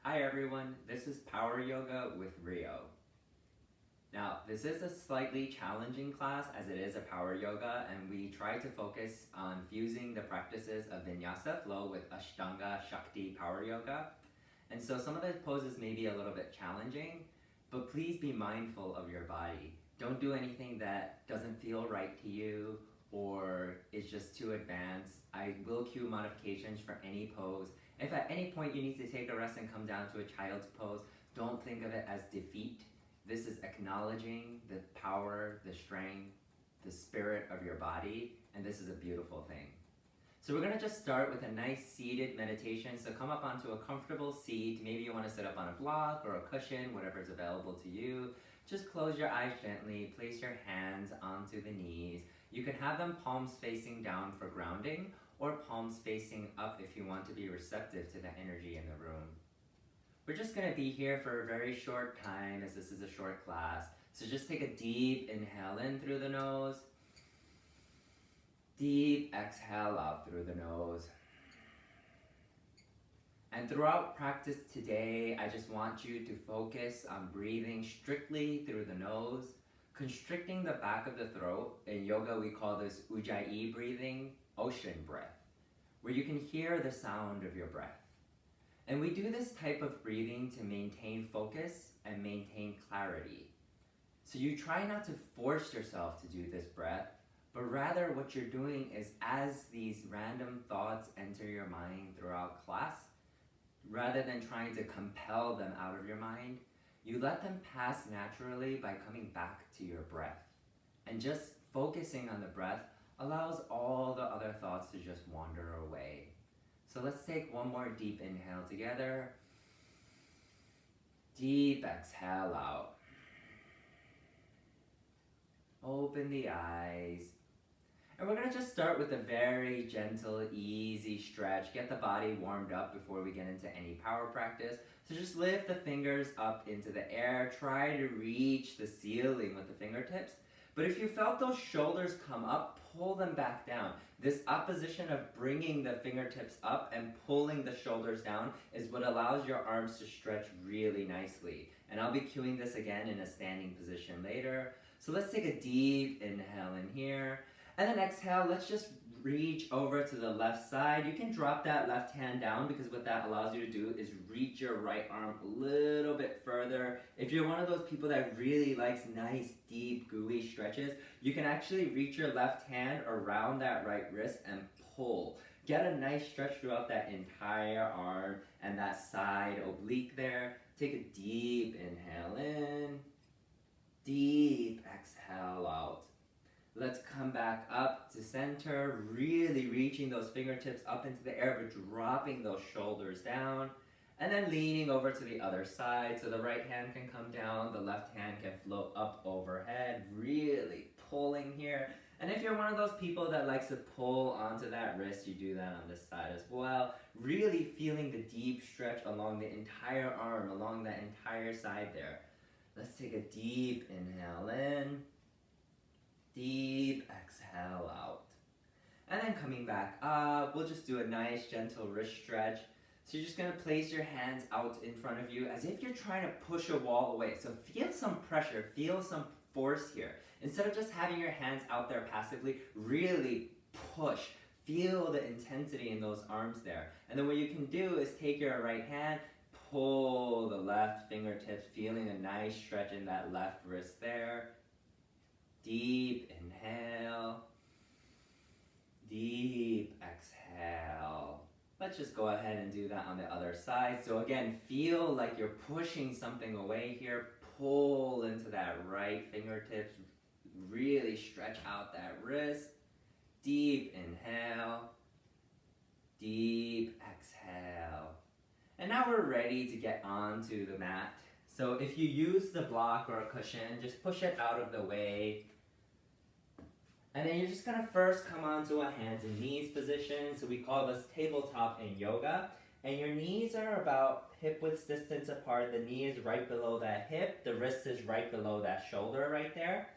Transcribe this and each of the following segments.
Hi everyone, this is Power Yoga with Rio. Now, this is a slightly challenging class as it is a power yoga, and we try to focus on fusing the practices of Vinyasa Flow with Ashtanga Shakti Power Yoga. And so some of the poses may be a little bit challenging, but please be mindful of your body. Don't do anything that doesn't feel right to you or is just too advanced. I will cue modifications for any pose. If at any point you need to take a rest and come down to a child's pose, don't think of it as defeat. This is acknowledging the power, the strength, the spirit of your body, and this is a beautiful thing. So we're gonna just start with a nice seated meditation. So come up onto a comfortable seat. Maybe you wanna sit up on a block or a cushion, whatever is available to you. Just close your eyes gently, place your hands onto the knees. You can have them palms facing down for grounding, or palms facing up if you want to be receptive to the energy in the room. We're just going to be here for a very short time as this is a short class. So just take a deep inhale in through the nose. Deep exhale out through the nose. And throughout practice today, I just want you to focus on breathing strictly through the nose, constricting the back of the throat. In yoga, we call this ujjayi breathing, ocean breath, where you can hear the sound of your breath. And we do this type of breathing to maintain focus and maintain clarity. So you try not to force yourself to do this breath, but rather what you're doing is as these random thoughts enter your mind throughout class, rather than trying to compel them out of your mind, you let them pass naturally by coming back to your breath. And just focusing on the breath allows all the other thoughts to just wander away. So let's take one more deep inhale together. Deep exhale out. Open the eyes. And we're going to just start with a very gentle, easy stretch. Get the body warmed up before we get into any power practice. So just lift the fingers up into the air. Try to reach the ceiling with the fingertips. But if you felt those shoulders come up, pull them back down. This opposition of bringing the fingertips up and pulling the shoulders down is what allows your arms to stretch really nicely. And I'll be cueing this again in a standing position later. So let's take a deep inhale in here. And then exhale, let's just reach over to the left side. You can drop that left hand down because what that allows you to do is reach your right arm a little bit further. If you're one of those people that really likes nice, deep, gooey stretches, you can actually reach your left hand around that right wrist and pull. Get a nice stretch throughout that entire arm and that side oblique there. Take a deep inhale in, deep exhale out. Let's come back up to center, really reaching those fingertips up into the air, but dropping those shoulders down. And then leaning over to the other side, so the right hand can come down, the left hand can float up overhead, really pulling here. And if you're one of those people that likes to pull onto that wrist, you do that on this side as well. Really feeling the deep stretch along the entire arm, along that entire side there. Let's take a deep inhale in. Deep exhale out. And then coming back up, we'll just do a nice gentle wrist stretch. So you're just going to place your hands out in front of you as if you're trying to push a wall away. So feel some pressure, feel some force here. Instead of just having your hands out there passively, really push. Feel the intensity in those arms there. And then what you can do is take your right hand, pull the left fingertips, feeling a nice stretch in that left wrist there. Deep inhale, deep exhale. Let's just go ahead and do that on the other side. So again, feel like you're pushing something away here. Pull into that right fingertips. Really stretch out that wrist. Deep inhale, deep exhale. And now we're ready to get onto the mat. So if you use the block or a cushion, just push it out of the way. And then you're just going to first come onto a hands and knees position. So we call this tabletop in yoga. And your knees are about hip width distance apart. The knee is right below that hip. The wrist is right below that shoulder right there.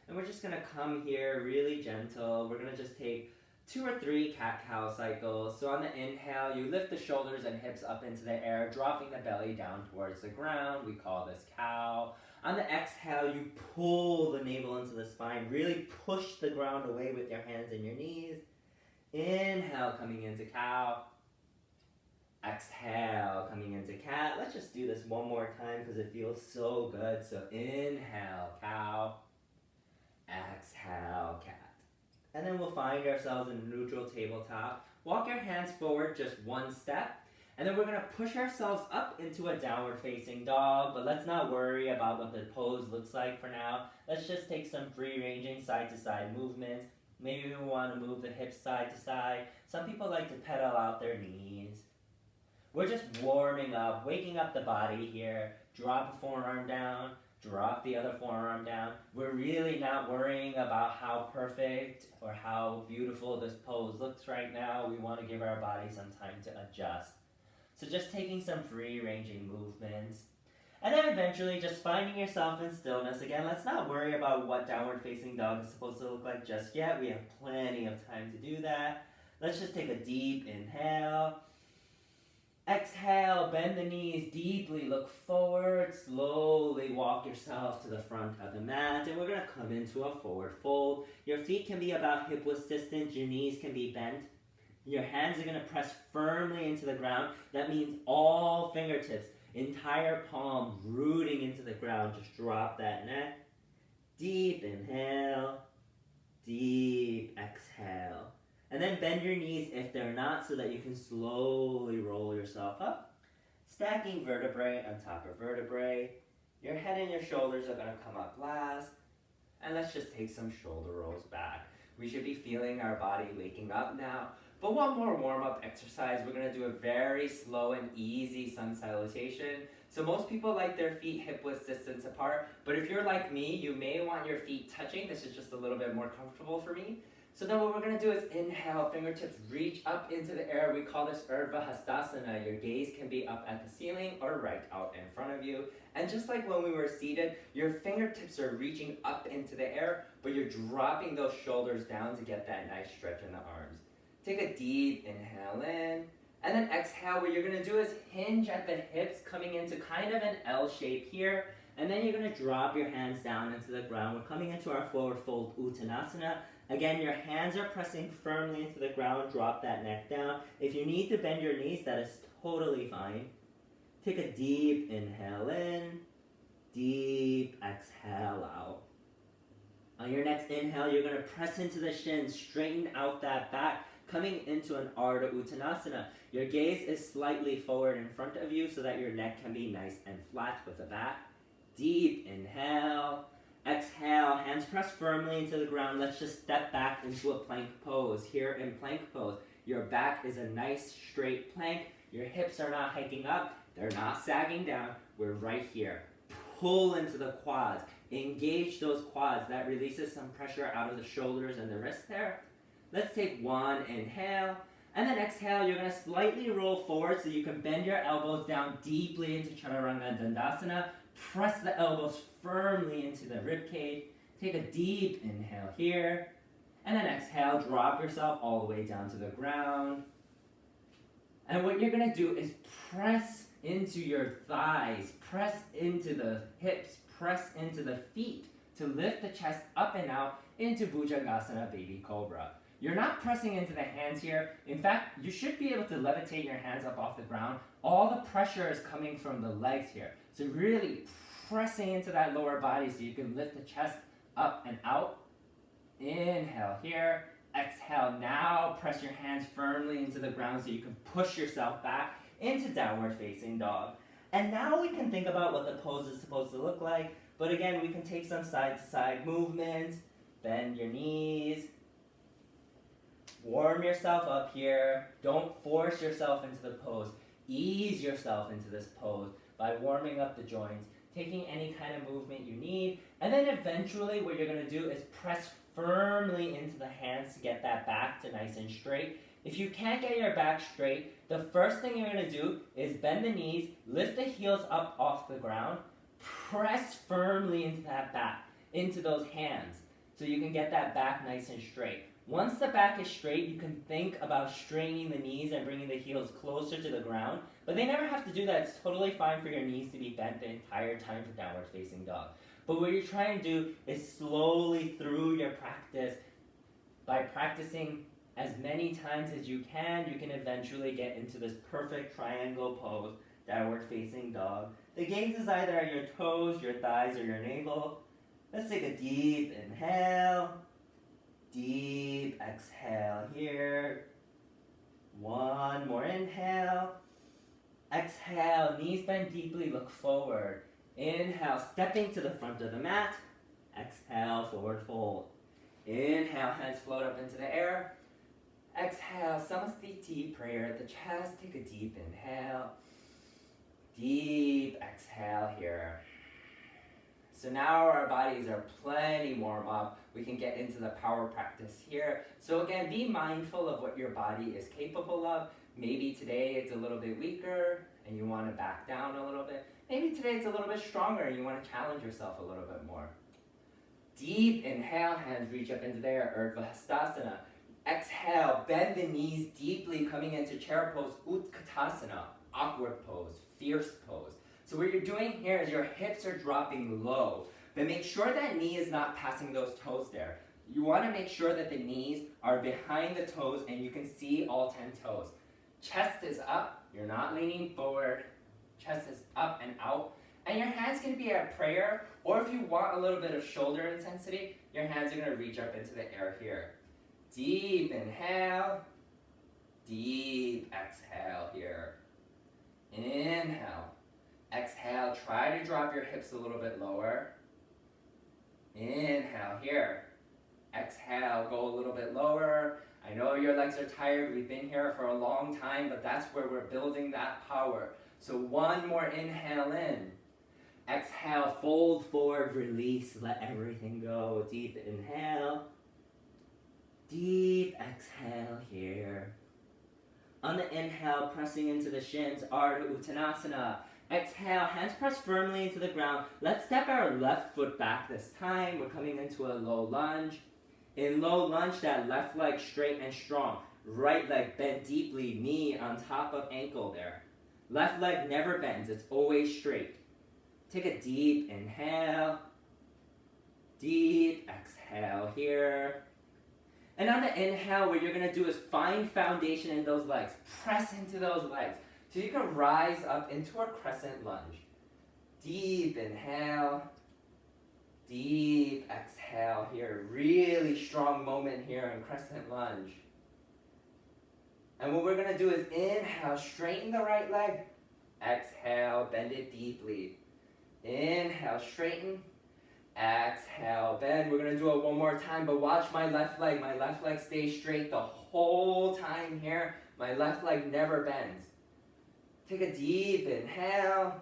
And we're just going to come here really gentle. We're going to just take 2 or 3 cat-cow cycles. So on the inhale, you lift the shoulders and hips up into the air, dropping the belly down towards the ground. We call this cow. On the exhale, you pull the navel into the spine. Really push the ground away with your hands and your knees. Inhale, coming into cow. Exhale, coming into cat. Let's just do this one more time because it feels so good. So inhale, cow. Exhale, cat. And then we'll find ourselves in a neutral tabletop. Walk your hands forward just one step. And then we're going to push ourselves up into a downward facing dog. But let's not worry about what the pose looks like for now. Let's just take some free ranging side to side movements. Maybe we want to move the hips side to side. Some people like to pedal out their knees. We're just warming up, waking up the body here. Drop a forearm down. Drop the other forearm down. We're really not worrying about how perfect or how beautiful this pose looks right now. We want to give our body some time to adjust. So just taking some free ranging movements. And then eventually just finding yourself in stillness. Again, let's not worry about what downward facing dog is supposed to look like just yet. We have plenty of time to do that. Let's just take a deep inhale. Exhale, bend the knees deeply, look forward, slowly walk yourself to the front of the mat, and we're going to come into a forward fold. Your feet can be about hip width distance, your knees can be bent. Your hands are going to press firmly into the ground. That means all fingertips, entire palm rooting into the ground. Just drop that neck. Deep inhale, deep exhale. And then bend your knees if they're not so that you can slowly roll yourself up. Stacking vertebrae on top of vertebrae. Your head and your shoulders are going to come up last. And let's just take some shoulder rolls back. We should be feeling our body waking up now. But one more warm-up exercise. We're going to do a very slow and easy sun salutation. So most people like their feet hip width distance apart. But if you're like me, you may want your feet touching. This is just a little bit more comfortable for me. So then what we're going to do is inhale, fingertips reach up into the air. We call this Ardha Hastasana. Your gaze can be up at the ceiling or right out in front of you. And just like when we were seated, your fingertips are reaching up into the air, but you're dropping those shoulders down to get that nice stretch in the arms. Take a deep inhale in, and then exhale. What you're going to do is hinge at the hips, coming into kind of an L shape here. And then you're going to drop your hands down into the ground. We're coming into our forward fold Uttanasana. Again, your hands are pressing firmly into the ground. Drop that neck down. If you need to bend your knees, that is totally fine. Take a deep inhale in, deep exhale out. On your next inhale, you're going to press into the shins, straighten out that back, coming into an Ardha Uttanasana. Your gaze is slightly forward in front of you so that your neck can be nice and flat with the back. Deep inhale. Exhale, hands press firmly into the ground. Let's just step back into a plank pose. Here in plank pose, your back is a nice straight plank. Your hips are not hiking up. They're not sagging down. We're right here. Pull into the quads. Engage those quads. That releases some pressure out of the shoulders and the wrists there. Let's take one inhale. And then exhale, you're going to slightly roll forward so you can bend your elbows down deeply into Chaturanga Dandasana. Press the elbows firmly into the ribcage. Take a deep inhale here. And then exhale, drop yourself all the way down to the ground. And what you're going to do is press into your thighs, press into the hips, press into the feet to lift the chest up and out into Bhujangasana, baby cobra. You're not pressing into the hands here. In fact, you should be able to levitate your hands up off the ground. All the pressure is coming from the legs here. So really pressing into that lower body so you can lift the chest up and out. Inhale here. Exhale. Now press your hands firmly into the ground so you can push yourself back into downward facing dog. And now we can think about what the pose is supposed to look like. But again, we can take some side to side movement. Bend your knees. Warm yourself up here. Don't force yourself into the pose. Ease yourself into this pose by warming up the joints, taking any kind of movement you need. And then eventually what you're going to do is press firmly into the hands to get that back to nice and straight. If you can't get your back straight, the first thing you're going to do is bend the knees, lift the heels up off the ground, press firmly into that back, into those hands, so you can get that back nice and straight. Once the back is straight, you can think about straightening the knees and bringing the heels closer to the ground, but they never have to do that. It's totally fine for your knees to be bent the entire time for downward facing dog. But what you're trying to do is slowly through your practice, by practicing as many times as you can eventually get into this perfect triangle pose, downward facing dog. The gaze is either at your toes, your thighs, or your navel. Let's take a deep inhale, deep exhale here. One more inhale. Exhale, knees bend deeply, look forward. Inhale, stepping to the front of the mat. Exhale, forward fold. Inhale, hands float up into the air. Exhale, Samastiti prayer at the chest. Take a deep inhale. Deep exhale here. So now our bodies are plenty warm up. We can get into the power practice here. So again, be mindful of what your body is capable of. Maybe today it's a little bit weaker and you want to back down a little bit. Maybe today it's a little bit stronger and you want to challenge yourself a little bit more. Deep inhale, hands reach up into the air, Ardha. Exhale, bend the knees deeply, coming into chair pose, Utkatasana, awkward pose, fierce pose. So what you're doing here is your hips are dropping low, but make sure that knee is not passing those toes there. You want to make sure that the knees are behind the toes and you can see all 10 toes. Chest is up, you're not leaning forward, chest is up and out, and your hands can be at prayer, or if you want a little bit of shoulder intensity, your hands are going to reach up into the air here. Deep inhale, deep exhale here. Inhale, exhale, try to drop your hips a little bit lower. Inhale here, exhale, go a little bit lower. I know your legs are tired, we've been here for a long time, but that's where we're building that power. So one more inhale in. Exhale, fold forward, release, let everything go. Deep inhale. Deep exhale here. On the inhale, pressing into the shins, Ardha Uttanasana. Exhale, hands press firmly into the ground. Let's step our left foot back this time. We're coming into a low lunge. In low lunge, that left leg straight and strong. Right leg bent deeply, knee on top of ankle there. Left leg never bends, it's always straight. Take a deep inhale. Deep exhale here. And on the inhale, what you're going to do is find foundation in those legs. Press into those legs. So you can rise up into a crescent lunge. Deep inhale. Deep exhale here. Really strong moment here in crescent lunge. And what we're going to do is inhale, straighten the right leg. Exhale, bend it deeply. Inhale, straighten. Exhale, bend. We're going to do it one more time, but watch my left leg. My left leg stays straight the whole time here. My left leg never bends. Take a deep inhale.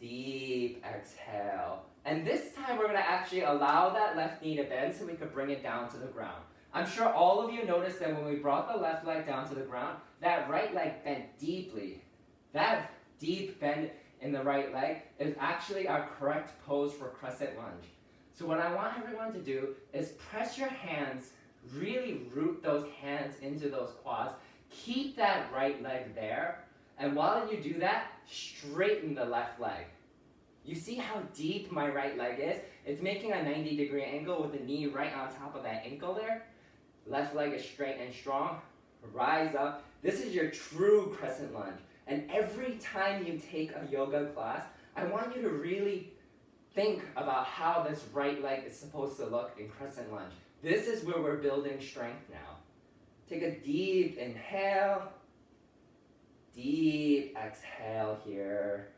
Deep exhale. And this time we're going to actually allow that left knee to bend so we can bring it down to the ground. I'm sure all of you noticed that when we brought the left leg down to the ground, that right leg bent deeply. That deep bend in the right leg is actually our correct pose for crescent lunge. So what I want everyone to do is press your hands, really root those hands into those quads, keep that right leg there, and while you do that, straighten the left leg. You see how deep my right leg is? It's making a 90-degree angle with the knee right on top of that ankle there. Left leg is straight and strong. Rise up. This is your true crescent lunge. And every time you take a yoga class, I want you to really think about how this right leg is supposed to look in crescent lunge. This is where we're building strength now. Take a deep inhale. Deep exhale here.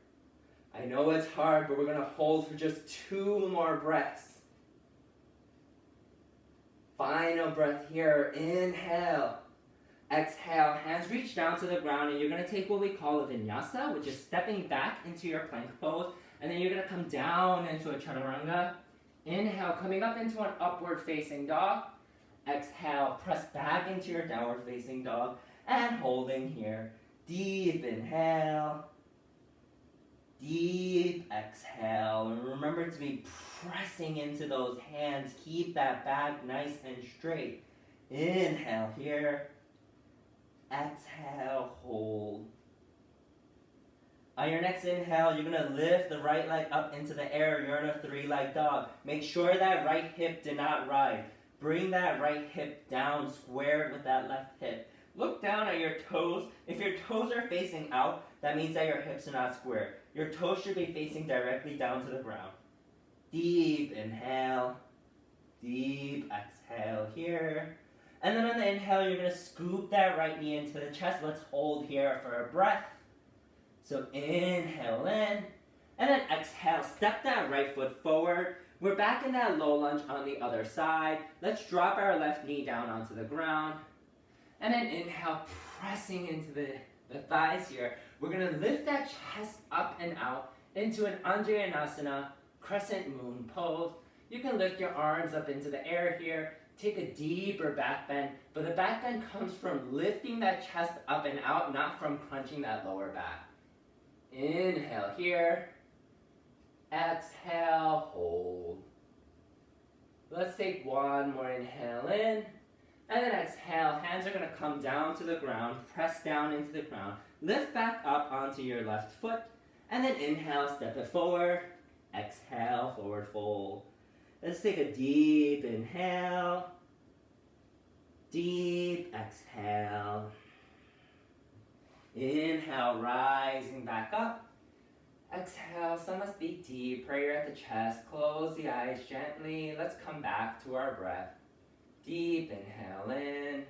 I know it's hard, but we're going to hold for just 2 more breaths. Final breath here. Inhale. Exhale. Hands reach down to the ground, and you're going to take what we call a vinyasa, which is stepping back into your plank pose, and then you're going to come down into a chaturanga. Inhale, coming up into an upward facing dog. Exhale, press back into your downward facing dog, and holding here. Deep inhale. Deep exhale. And remember to be pressing into those hands. Keep that back nice and straight. Inhale here. Exhale, hold. On your next inhale, you're going to lift the right leg up into the air. You're in a three-leg dog. Make sure that right hip did not rise. Bring that right hip down, squared with that left hip. Look down at your toes. If your toes are facing out, that means that your hips are not square. Your toes should be facing directly down to the ground. Deep inhale. Deep exhale here. And then on the inhale, you're going to scoop that right knee into the chest. Let's hold here for a breath. So inhale in, and then exhale, step that right foot forward. We're back in that low lunge on the other side. Let's drop our left knee down onto the ground. And then inhale, pressing into the thighs here. We're going to lift that chest up and out into an Uttanasana, crescent moon pose. You can lift your arms up into the air here. Take a deeper back bend, but the back bend comes from lifting that chest up and out, not from crunching that lower back. Inhale here. Exhale, hold. Let's take one more inhale in. And then exhale. Hands are going to come down to the ground. Press down into the ground. Lift back up onto your left foot. And then inhale, step it forward. Exhale, forward fold. Let's take a deep inhale. Deep exhale. Inhale, rising back up. Exhale, Samasthiti, deep prayer at the chest. Close the eyes gently. Let's come back to our breath. Deep inhale in.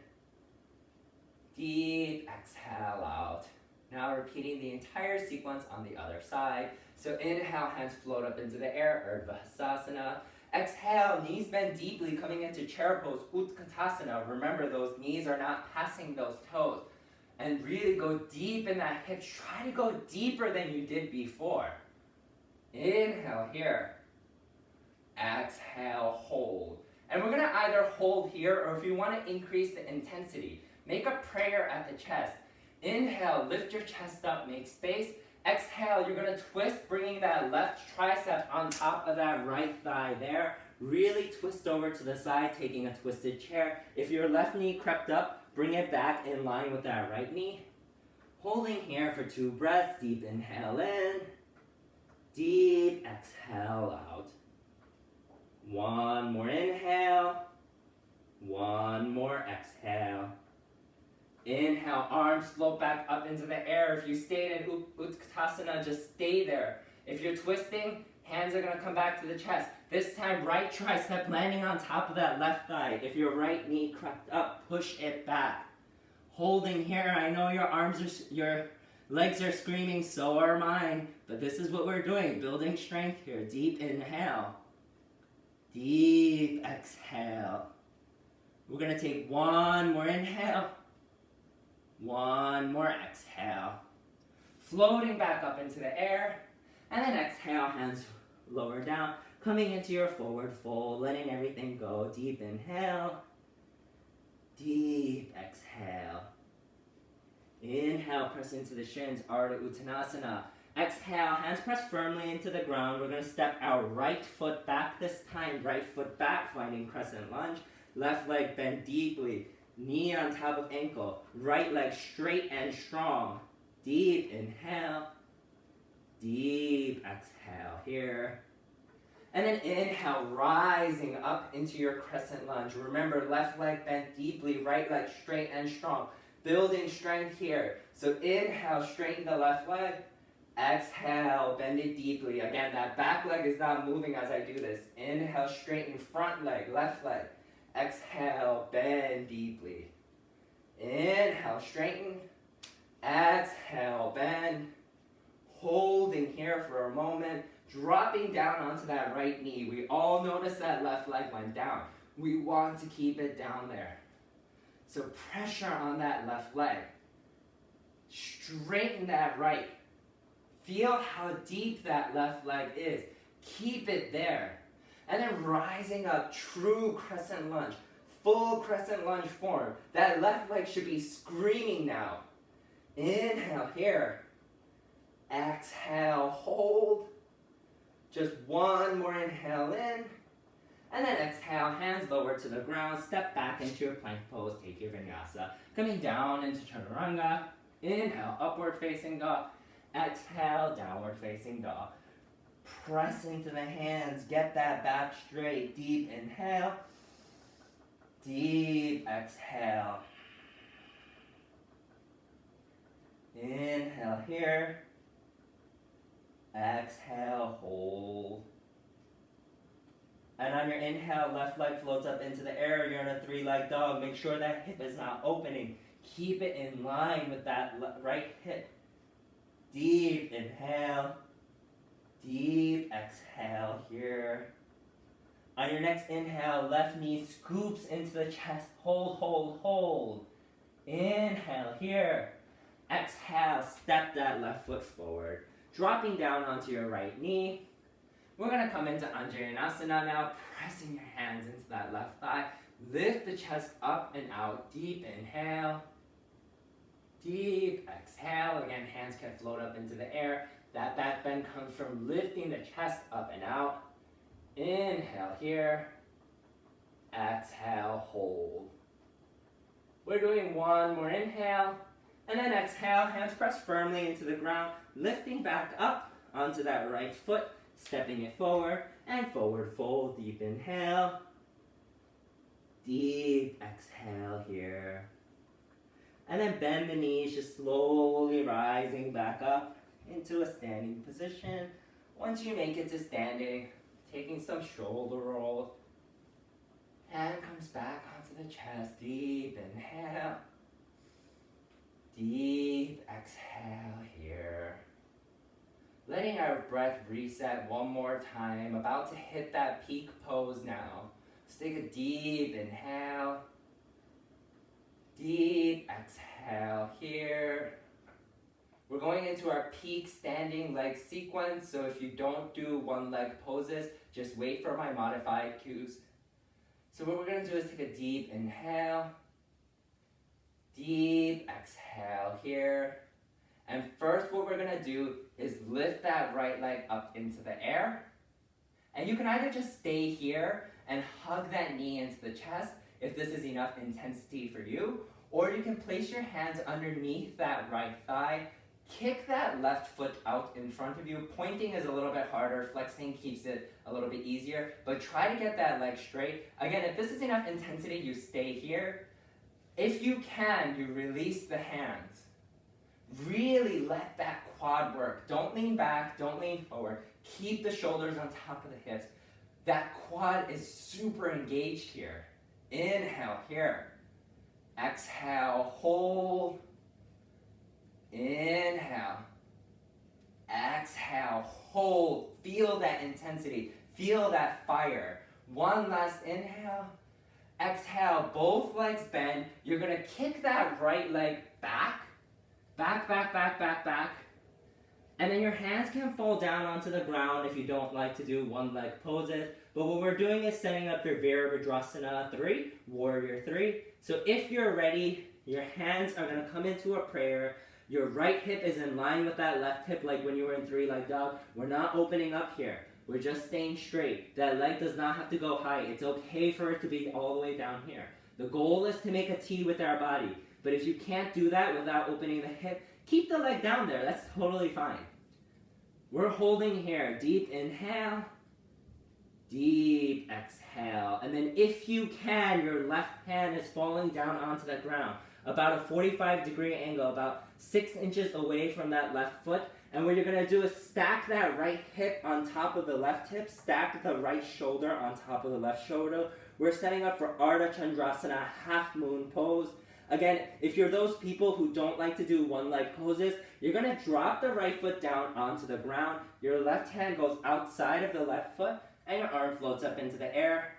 Deep exhale out. Now repeating the entire sequence on the other side. So inhale, hands float up into the air, Ardha. Exhale, knees bend deeply, coming into chair pose, Utkatasana. Remember, those knees are not passing those toes. And really go deep in that hip. Try to go deeper than you did before. Inhale here. Exhale, hold. And we're going to either hold here, or if you want to increase the intensity, make a prayer at the chest. Inhale, lift your chest up, make space. Exhale, you're going to twist, bringing that left tricep on top of that right thigh there. Really twist over to the side, taking a twisted chair. If your left knee crept up, bring it back in line with that right knee. Holding here for 2 breaths. Deep inhale in. Deep exhale out. One more inhale. One more exhale. Inhale, arms float back up into the air. If you stayed in Utkatasana, just stay there. If you're twisting, hands are going to come back to the chest. This time, right tricep landing on top of that left thigh. If your right knee crept up, push it back. Holding here, I know your legs are screaming, so are mine. But this is what we're doing, building strength here. Deep inhale. Deep exhale. We're going to take one more inhale. One more exhale. Floating back up into the air. And then exhale, hands lower down. Coming into your forward fold, letting everything go. Deep inhale. Deep exhale. Inhale, press into the shins, Ardha Uttanasana. Exhale, hands press firmly into the ground. We're going to step our right foot back this time. Right foot back, finding Crescent Lunge. Left leg bend deeply. Knee on top of ankle. Right leg straight and strong. Deep inhale. Deep exhale here. And then inhale, rising up into your Crescent Lunge. Remember, left leg bent deeply, right leg straight and strong. Building strength here. So inhale, straighten the left leg. Exhale, bend it deeply. Again, that back leg is not moving as I do this. Inhale, straighten front leg, left leg. Exhale, bend deeply. Inhale, straighten. Exhale, bend. Holding here for a moment. Dropping down onto that right knee. We all notice that left leg went down. We want to keep it down there. So pressure on that left leg. Straighten that right. Feel how deep that left leg is. Keep it there. And then rising up, true Crescent Lunge. Full Crescent Lunge form. That left leg should be screaming now. Inhale here. Exhale, hold. Just one more inhale in. And then exhale, hands lower to the ground. Step back into your plank pose. Take your vinyasa. Coming down into chaturanga. Inhale, upward facing dog. Exhale, downward facing dog. Press into the hands. Get that back straight. Deep inhale. Deep exhale. Inhale here. Exhale, hold. And on your inhale, left leg floats up into the air. You're in a three-leg dog. Make sure that hip is not opening. Keep it in line with that right hip. Deep inhale. Deep exhale here. On your next inhale, left knee scoops into the chest. Hold, hold, hold. Inhale here. Exhale, step that left foot forward. Dropping down onto your right knee. We're going to come into Uttanasana now, pressing your hands into that left thigh. Lift the chest up and out. Deep inhale. Deep exhale. Again, hands can float up into the air. That back bend comes from lifting the chest up and out. Inhale here. Exhale, hold. We're doing one more inhale. And then exhale, hands press firmly into the ground, lifting back up onto that right foot, stepping it forward, and forward fold. Deep inhale. Deep exhale here. And then bend the knees, just slowly rising back up into a standing position. Once you make it to standing, taking some shoulder rolls. Hand comes back onto the chest. Deep inhale. Deep exhale here. Letting our breath reset one more time. About to hit that peak pose now. Let's take a deep inhale. Deep exhale here. We're going into our peak standing leg sequence, so if you don't do one leg poses, just wait for my modified cues. So what we're going to do is take a deep inhale. Deep exhale here. And first what we're going to do is lift that right leg up into the air. And you can either just stay here and hug that knee into the chest if this is enough intensity for you, or you can place your hands underneath that right thigh. Kick that left foot out in front of you. Pointing is a little bit harder. Flexing keeps it a little bit easier. But try to get that leg straight. Again, if this is enough intensity, you stay here. If you can, you release the hands. Really let that quad work. Don't lean back. Don't lean forward. Keep the shoulders on top of the hips. That quad is super engaged here. Inhale here. Exhale. Hold. Inhale. Exhale. Hold. Feel that intensity. Feel that fire. One last inhale. Exhale. Both legs bend. You're going to kick that right leg back. Back, back, back, back, back. And then your hands can fall down onto the ground if you don't like to do one leg poses. But what we're doing is setting up your Virabhadrasana 3, Warrior 3. So if you're ready, your hands are going to come into a prayer. Your right hip is in line with that left hip like when you were in three-leg dog. We're not opening up here. We're just staying straight. That leg does not have to go high. It's okay for it to be all the way down here. The goal is to make a T with our body. But if you can't do that without opening the hip, keep the leg down there. That's totally fine. We're holding here. Deep inhale. Deep exhale. And then if you can, your left hand is falling down onto the ground. About a 45-degree angle, about 6 inches away from that left foot. And what you're going to do is stack that right hip on top of the left hip. Stack the right shoulder on top of the left shoulder. We're setting up for Ardha Chandrasana, half moon pose. Again, if you're those people who don't like to do one leg poses, you're going to drop the right foot down onto the ground. Your left hand goes outside of the left foot, and your arm floats up into the air.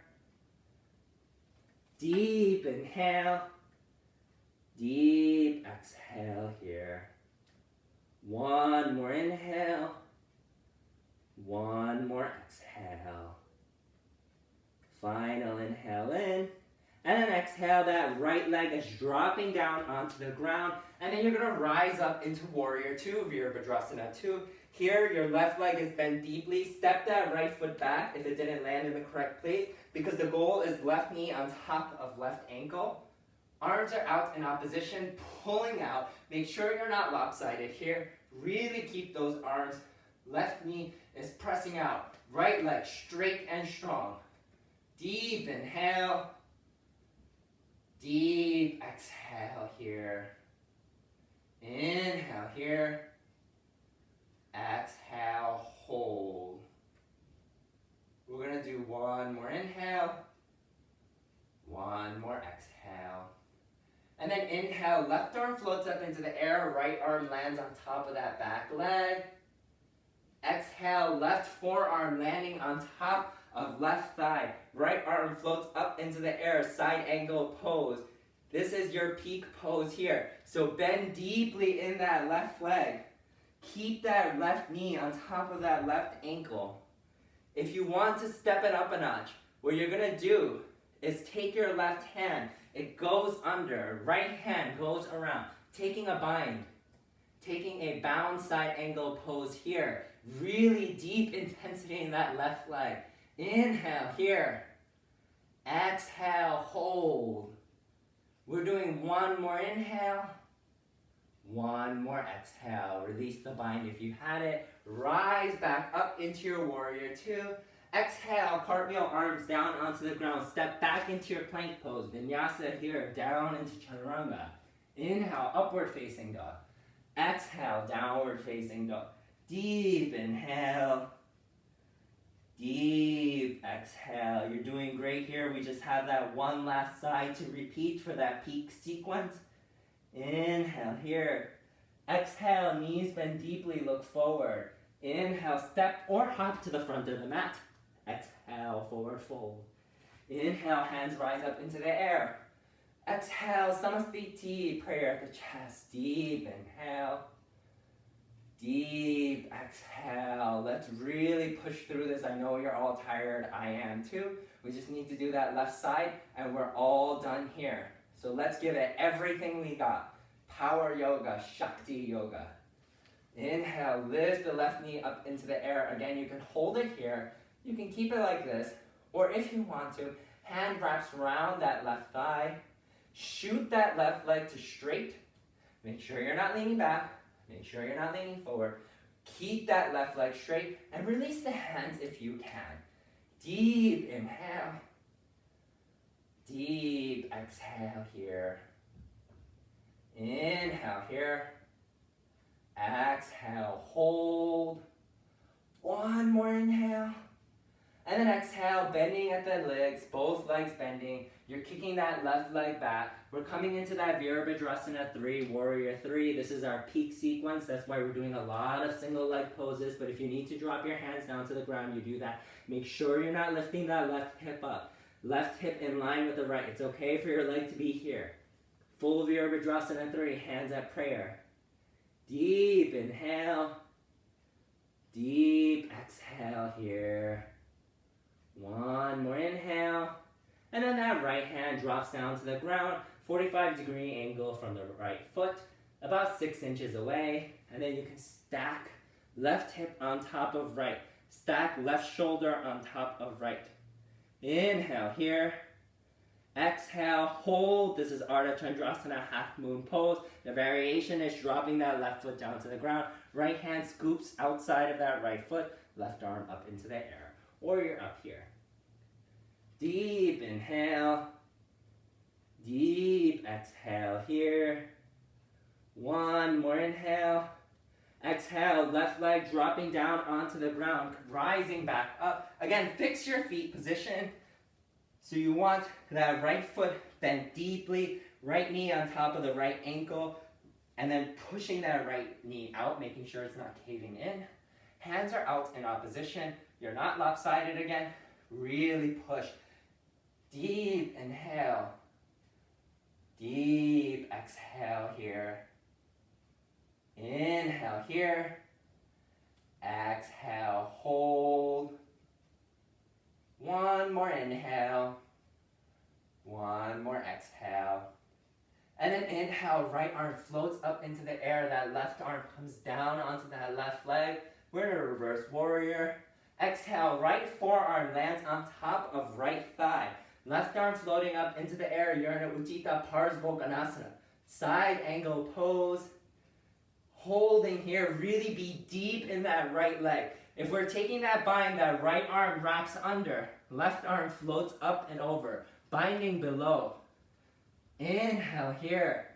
Deep inhale. Deep exhale here. One more inhale. One more exhale. Final inhale in. And then exhale, that right leg is dropping down onto the ground. And then you're going to rise up into Warrior 2, Virabhadrasana 2. Here, your left leg is bent deeply. Step that right foot back if it didn't land in the correct place, because the goal is left knee on top of left ankle. Arms are out in opposition, pulling out. Make sure you're not lopsided here. Really keep those arms. Left knee is pressing out. Right leg straight and strong. Deep inhale. Deep exhale here. Inhale here. Exhale, hold. We're going to do one more inhale. One more exhale. And then inhale, left arm floats up into the air, right arm lands on top of that back leg. Exhale, left forearm landing on top of left thigh. Right arm floats up into the air, side angle pose. This is your peak pose here. So bend deeply in that left leg. Keep that left knee on top of that left ankle. If you want to step it up a notch, what you're going to do is take your left hand. It goes under. Right hand goes around. Taking a bind. Taking a bound side angle pose here. Really deep intensity in that left leg. Inhale here. Exhale, hold. We're doing one more inhale. One more exhale. Release the bind if you had it. Rise back up into your Warrior 2. Exhale, cartwheel arms down onto the ground. Step back into your plank pose. Vinyasa here, down into Chaturanga. Inhale, upward facing dog. Exhale, downward facing dog. Deep inhale. Deep exhale. You're doing great here. We just have that one last side to repeat for that peak sequence. Inhale here. Exhale, knees bend deeply, look forward. Inhale, step or hop to the front of the mat. Exhale, forward fold. Inhale, hands rise up into the air. Exhale, Samastiti, prayer at the chest. Deep inhale. Deep exhale. Let's really push through this. I know you're all tired. I am too. We just need to do that left side and we're all done here. So let's give it everything we got. Power yoga, Shakti yoga. Inhale, lift the left knee up into the air. Again, you can hold it here. You can keep it like this. Or if you want to, hand wraps around that left thigh. Shoot that left leg to straight. Make sure you're not leaning back. Make sure you're not leaning forward. Keep that left leg straight and release the hands if you can. Deep inhale. Deep exhale here. Inhale here. Exhale, hold. One more inhale. And then exhale, bending at the legs, both legs bending. You're kicking that left leg back. We're coming into that Virabhadrasana 3, Warrior 3. This is our peak sequence. That's why we're doing a lot of single leg poses. But if you need to drop your hands down to the ground, you do that. Make sure you're not lifting that left hip up. Left hip in line with the right. It's okay for your leg to be here. Full Virabhadrasana 3, hands at prayer. Deep inhale. Deep exhale here. One more inhale. And then that right hand drops down to the ground, 45-degree angle from the right foot, about 6 inches away. And then you can stack left hip on top of right. Stack left shoulder on top of right. Inhale here. Exhale, hold. This is Ardha Chandrasana, half moon pose. The variation is dropping that left foot down to the ground. Right hand scoops outside of that right foot. Left arm up into the air. Or you're up here. Deep inhale. Deep exhale here. One more inhale. Exhale, left leg dropping down onto the ground, rising back up. Again, fix your feet position. So you want that right foot bent deeply, right knee on top of the right ankle, and then pushing that right knee out, making sure it's not caving in. Hands are out in opposition. You're not lopsided again. Really push. Deep inhale. Deep exhale here. Inhale here. Exhale, hold. One more inhale. One more exhale. And then inhale, right arm floats up into the air. That left arm comes down onto that left leg. We're in a reverse warrior. Exhale, right forearm lands on top of right thigh. Left arm floating up into the air. You're in a Bhujangasana. Side angle pose. Holding here, really be deep in that right leg. If we're taking that bind, that right arm wraps under. Left arm floats up and over. Binding below. Inhale here.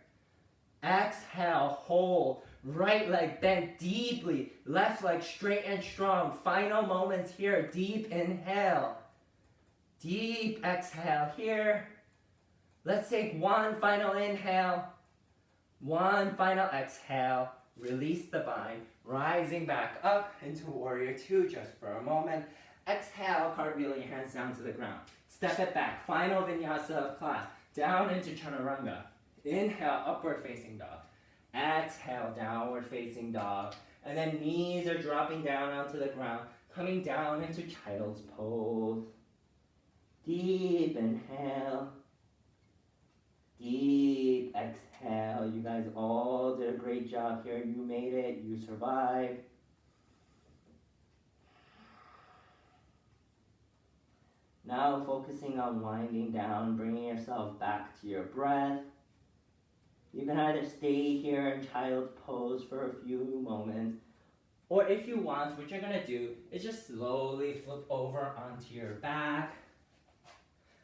Exhale, hold. Right leg bent deeply. Left leg straight and strong. Final moments here. Deep inhale. Deep exhale here. Let's take one final inhale. One final exhale. Release the bind. Rising back up into warrior two just for a moment. Exhale, cartwheel your hands down to the ground. Step it back. Final vinyasa of class. Down into chaturanga. Inhale, upward facing dog. Exhale, downward facing dog. And then knees are dropping down onto the ground. Coming down into child's pose. Deep inhale. Deep exhale. You guys all did a great job here. You made it. You survived. Now focusing on winding down, bringing yourself back to your breath. You can either stay here in child's pose for a few moments, or if you want, what you're gonna do is just slowly flip over onto your back.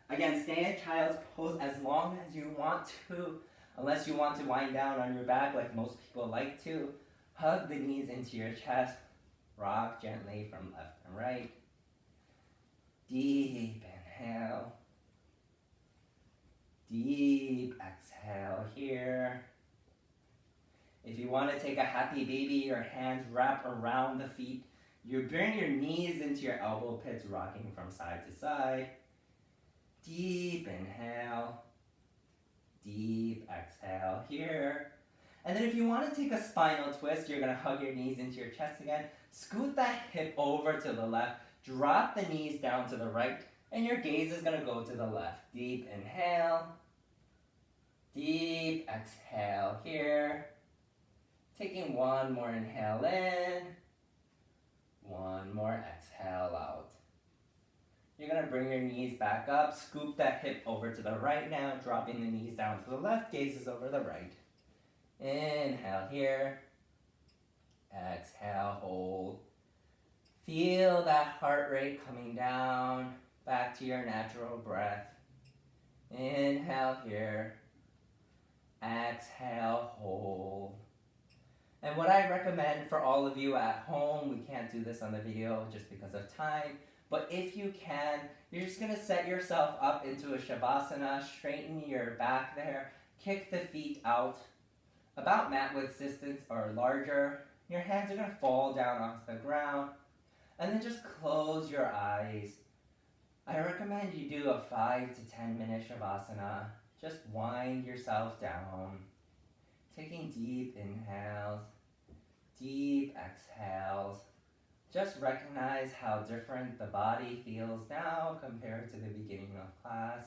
Again, stay in child's pose as long as you want to, unless you want to wind down on your back like most people like to. Hug the knees into your chest. Rock gently from left and right. Deep inhale. Deep exhale here. If you want to take a happy baby, your hands wrap around the feet. You bring your knees into your elbow pits, rocking from side to side. Deep inhale. Deep exhale here. And then if you want to take a spinal twist, you're going to hug your knees into your chest again. Scoot that hip over to the left. Drop the knees down to the right. And your gaze is going to go to the left. Deep inhale. Deep exhale here. Taking one more inhale in. One more exhale out. You're going to bring your knees back up. Scoop that hip over to the right now. Dropping the knees down to the left. Gaze is over the right. Inhale here. Exhale, hold. Feel that heart rate coming down. Back to your natural breath. Inhale here. Exhale, hold. And what I recommend for all of you at home, we can't do this on the video just because of time, but if you can, you're just going to set yourself up into a Shavasana, straighten your back there, kick the feet out, about mat width distance or larger. Your hands are going to fall down onto the ground, and then just close your eyes. I recommend you do a 5 to 10 minute Shavasana. Just wind yourself down, taking deep inhales, deep exhales. Just recognize how different the body feels now compared to the beginning of class.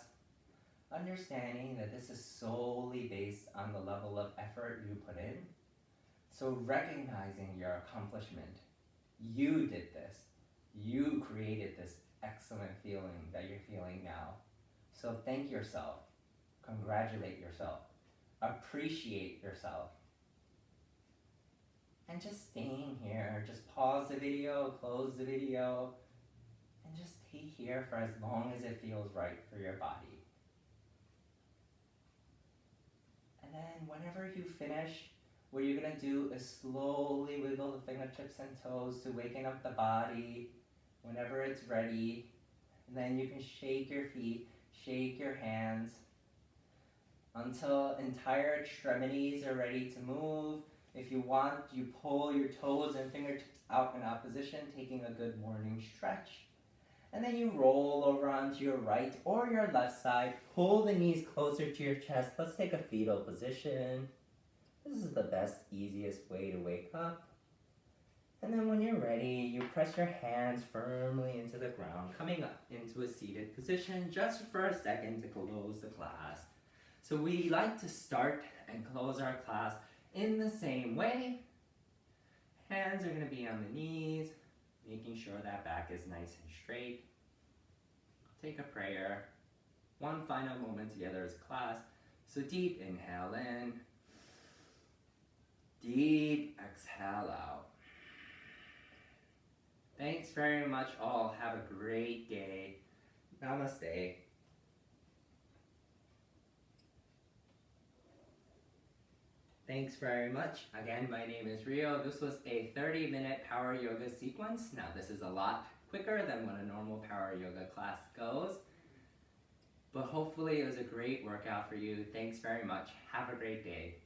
Understanding that this is solely based on the level of effort you put in. So recognizing your accomplishment. You did this. You created this excellent feeling that you're feeling now. So thank yourself. Congratulate yourself. Appreciate yourself. And just staying here, just pause the video, close the video, and just stay here for as long as it feels right for your body. And then whenever you finish, what you're going to do is slowly wiggle the fingertips and toes to waken up the body whenever it's ready. And then you can shake your feet, shake your hands until entire extremities are ready to move. If you want, you pull your toes and fingertips out in opposition, taking a good morning stretch. And then you roll over onto your right or your left side. Pull the knees closer to your chest. Let's take a fetal position. This is the best, easiest way to wake up. And then when you're ready, you press your hands firmly into the ground, coming up into a seated position just for a second to close the class. So we like to start and close our class in the same way. Hands are going to be on the knees, making sure that back is nice and straight. Take a prayer. One final moment together as class. So deep inhale in. Deep exhale out. Thanks very much all. Have a great day. Namaste. Thanks very much. Again, my name is Rio. This was a 30-minute power yoga sequence. Now, this is a lot quicker than when a normal power yoga class goes. But hopefully it was a great workout for you. Thanks very much. Have a great day.